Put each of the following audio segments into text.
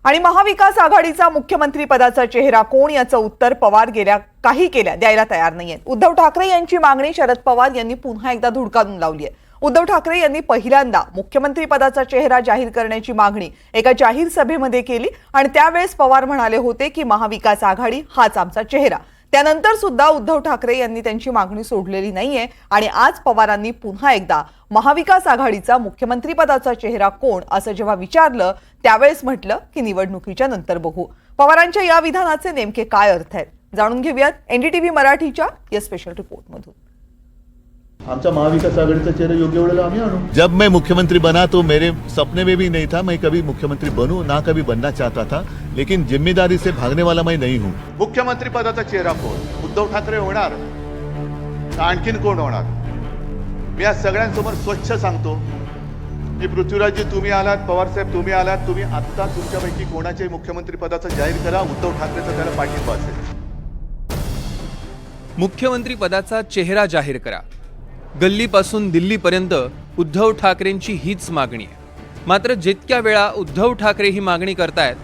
आणि महाविकास आघाडीचा मुख्यमंत्री पदाचा चेहरा कोण याचं उत्तर पवार गेल्या काही केल्या द्यायला तयार नाहीयेत। उद्धव ठाकरे यांची मागणी शरद पवार यांनी पुन्हा एकदा धुडकावून लावली आहे। उद्धव ठाकरे यांनी पहिल्यांदा मुख्यमंत्री पदाचा चेहरा जाहीर करण्याची मागणी एका जाहीर सभेमध्ये केली आणि त्यावेळेस पवार म्हणाले होते की महाविकास आघाडी हाच आमचा चेहरा। त्यानंतर सुद्धा उद्धव ठाकरे यांनी त्यांची मागणी सोडलेली नाहीये आणि आज पवारांनी पुन्हा एकदा महाविकास आघाडीचा मुख्यमंत्री पदाचा चेहरा कोण असं जेव्हा विचारलं त्यावेळेस म्हटलं की निवडणुकीच्या नंतर बघू। पवारांच्या या विधानाचे नेमके काय अर्थ आहेत जाणून घेऊयात एनडीटीव्ही मराठीच्या या स्पेशल रिपोर्टमधून। आमचा महाविकास आघाडीचा चेहरा योग्य वेळेला आम्ही आणू। जब मैं मुख्यमंत्री बना तो मेरे सपने में भी नहीं था मैं कभी मुख्यमंत्री बनूं, ना कभी बनना चाहता था, लेकिन जिम्मेदारी से भागने वाला मैं नहीं हूं। मुख्यमंत्री पदाचा चेहरा कोण? उद्धव ठाकरे होणार का आणखीन कोण होणार? मी आज सगळ्यांसमोर स्वच्छ सांगतो की पृथ्वीराजजी तुम्ही आलात, पवार साहेब तुम्ही आलात, तुम्ही आत्ता तुमच्यापैकी कोणाच्याही मुख्यमंत्री पदाचा जाहीर करा, उद्धव ठाकरेचा त्याला पाठिंबा असेल। मुख्यमंत्री पदाचा चेहरा जाहीर करा। गल्लीपासून दिल्लीपर्यंत उद्धव ठाकरेंची हीच मागणी आहे। मात्र जितक्या वेळा उद्धव ठाकरे ही मागणी करतायत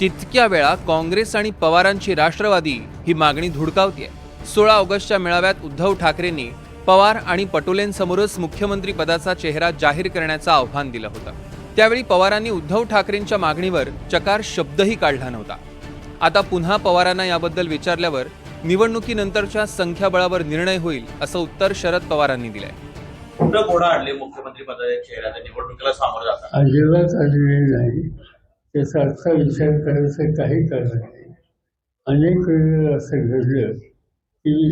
तितक्या वेळा काँग्रेस आणि पवारांची राष्ट्रवादी ही मागणी धुडकावते। 16 ऑगस्टच्या मेळाव्यात उद्धव ठाकरेंनी पवार आणि पटोलेंसमोरच मुख्यमंत्री पदाचा चेहरा जाहीर करण्याचं आव्हान दिलं होतं। त्यावेळी पवारांनी उद्धव ठाकरेंच्या मागणीवर चकार शब्दही काढला नव्हता। आता पुन्हा पवारांना याबद्दल विचारल्यावर निवडणुकीनंतरच्या संख्याबळावर निर्णय होईल असं उत्तर शरद पवारांनी दिलंय। कुठं कोण आणले मुख्यमंत्री पदाच्या चेहऱ्याच्या निवडणुकीला सामोरं जातात? अजिबात आलेले नाही। त्याचा अर्थ विचार करायचं काही कारण नाही। अनेक वेळेला असं घडलं की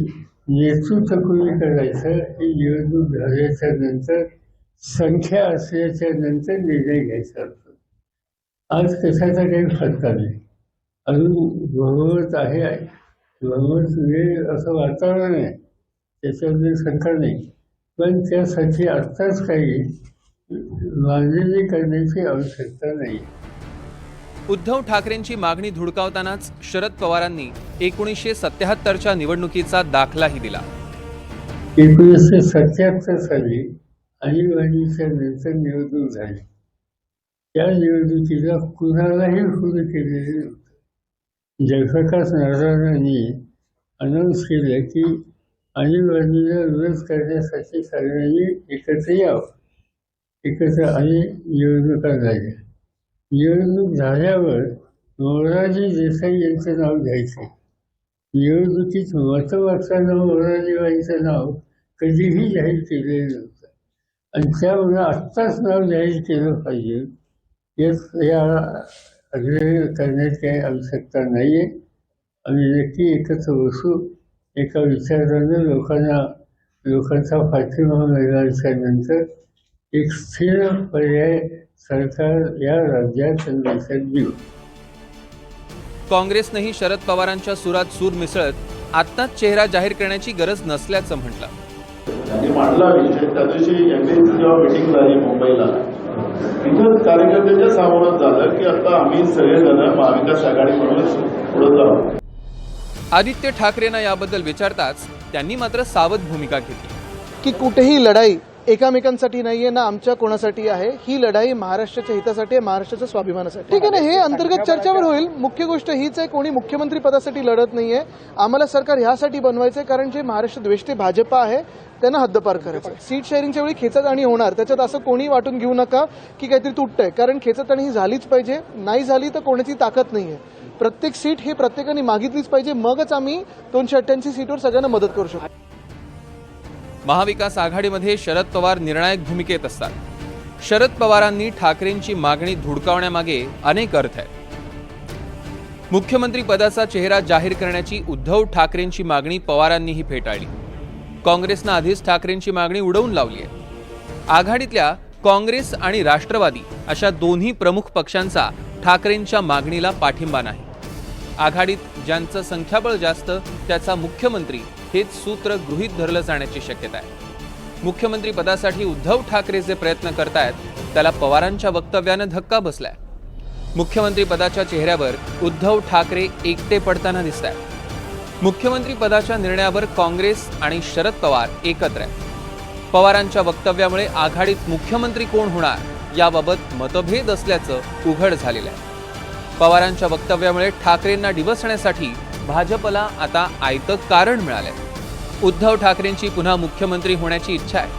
नेतृत्व कोणी करायचं ही निवडणूक झाल्याच्या नंतर संख्या असल्याच्या नंतर निर्णय घ्यायचा असतो। आज कशाचा काही फटका नाही, अजून बहुमत आहे, बहुमत मिळेल असं वातावरण आहे, त्याच्यामध्ये शंका नाही, पण त्यासाठी आत्ताच काही मांडणी करण्याची आवश्यकता नाही। उद्धव ठाकरेंची मागणी धुडकावतानाच शरद पवारांनी 1977च्या निवडणुकीचा दाखलाही दिला। 1977 साली आणीबाणीच्या नंतर निवडणूक झाली। त्या निवडणुकीला कुणालाही हुन केलेले नव्हतं। जयप्रकाश नारायणांनी अनाऊन्स केलं की आणीबाणीला विरोध करण्यासाठी सगळ्यांनी एकत्र यावं, एकत्र आणि निवडणुका झाल्या। निवडणूक झाल्यावर मोरारजी देसाई यांचं नाव घ्यायचं। निवडणुकीत मतं मागताना मोरारजीबाईंचं नाव कधीही जाहीर केलेलं नव्हतं आणि त्यामुळे आत्ताच नाव जाहीर केलं पाहिजे या आग्रह करण्याची काही आवश्यकता नाही आहे। आम्ही नक्की एकत्र बसू, एका विचारानं लोकांचा पाठिंबा मिळाल्याच्या नंतर एक स्थिर पर्याय सरकार या राज्यात देशात देऊ। काँग्रेसनेही शरद पवारांच्या सुरात सूर मिसळत आत्ताच चेहरा जाहीर करण्याची गरज नसल्याचं म्हटलं। त्यांनी मांडला विषय त्या दिवशी एमएनसी जेव्हा मीटिंग झाली मुंबईला, तिथं कार्यकर्त्यांच्या सामोरं झालं की आता आम्ही सगळेजण महाविकास आघाडी म्हणून पुढे जाऊ। आदित्य ठाकरेंना याबद्दल विचारताच त्यांनी मात्र सावध भूमिका घेतली की कुठेही लढाई एकामेकांसाठी नाहीये ना आमच्या कोणासाठी आहे, ही लढाई महाराष्ट्राच्या हितासाठी आहे, महाराष्ट्राच्या स्वाभिमानासाठी। ठीक आहे ना, हे अंतर्गत चर्चावर होईल। मुख्य गोष्ट हीच आहे, कोणी मुख्यमंत्री पदासाठी लढत नाहीये। आम्हाला सरकार ह्यासाठी बनवायचंय कारण जे महाराष्ट्र द्वेष्टे भाजपा आहे त्यांना हद्दपार करायचं। सीट शेअरिंगच्या वेळी खेचताणी होणार, त्याच्यात असं कोणी वाटून घेऊ नका की काहीतरी तुटतंय, कारण खेचताणी ही झालीच पाहिजे। नाही झाली तर कोणाची ताकद नाहीये। प्रत्येक सीट ही प्रत्येकाने मागितलीच पाहिजे, मगच आम्ही 288 सीटवर सगळ्यांना मदत करू शकतो। महाविकास आघाडीमध्ये शरद पवार निर्णायक भूमिकेत असतात। शरद पवारांनी ठाकरेंची मागणी धुडकावण्यामागे अनेक अर्थ आहेत। मुख्यमंत्री पदाचा चेहरा जाहीर करण्याची उद्धव ठाकरेंची मागणी पवारांनीही फेटाळली। काँग्रेसनं आधीच ठाकरेंची मागणी उडवून लावली आहे। आघाडीतल्या काँग्रेस आणि राष्ट्रवादी अशा दोन्ही प्रमुख पक्षांचा ठाकरेंच्या मागणीला पाठिंबा नाही। आघाडीत ज्यांचं संख्याबळ जास्त त्याचा मुख्यमंत्री हेच सूत्र गृहीत धरलं जाण्याची शक्यता आहे। मुख्यमंत्री पदासाठी उद्धव ठाकरे जे प्रयत्न करतायत त्याला पवारांच्या वक्तव्यानं धक्का बसलाय। मुख्यमंत्री पदाच्या चेहऱ्यावर उद्धव ठाकरे एकटे पडताना दिसतायत। मुख्यमंत्री पदाच्या निर्णयावर काँग्रेस आणि शरद पवार एकत्र आहेत। पवारांच्या वक्तव्यामुळे आघाडीत मुख्यमंत्री कोण होणार याबाबत मतभेद असल्याचं उघड झालेलं आहे। पवारांच्या वक्तव्यामुळे ठाकरेंना डिवचण्यासाठी भाजपला आता आयतं कारण मिळालंय. उद्धव ठाकरेंची पुन्हा मुख्यमंत्री होण्याची इच्छा आहे.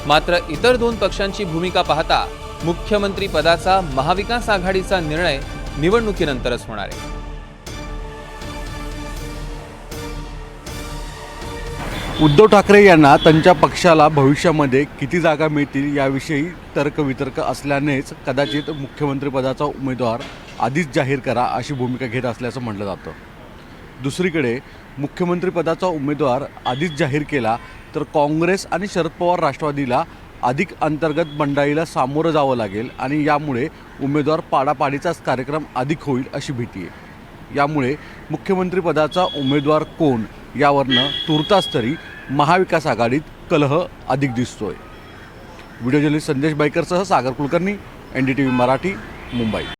मात्र इतर दोन पक्षांची भूमिका पाहता मुख्यमंत्री पदाचा महाविकास आघाडीचा निर्णय निवडणुकीनंतरच होणार आहे. उद्धव ठाकरे यांना त्यांच्या पक्षाला भविष्यामध्ये किती जागा मिळतील याविषयी तर्कवितर्क असल्यानेच कदाचित मुख्यमंत्रीपदाचा उमेदवार आधीच जाहीर करा अशी भूमिका घेत असल्याचं म्हटलं जातं. दुसरीकडे मुख्यमंत्रीपदाचा उमेदवार आधीच जाहीर केला तर काँग्रेस आणि शरद पवार राष्ट्रवादीला अधिक अंतर्गत बंडाळीला सामोरं जावं लागेल आणि यामुळे उमेदवार पाडापाडीचाच कार्यक्रम अधिक होईल अशी भीती आहे. यामुळे मुख्यमंत्रीपदाचा उमेदवार कोण यावरनं तुर्तास तरी महाविकास आघाडीत कलह अधिक दिसतोय. व्हिडिओ जर्नलिस्ट संदेश बाईकरसह सागर कुलकर्णी, NDTV मराठी, मुंबई.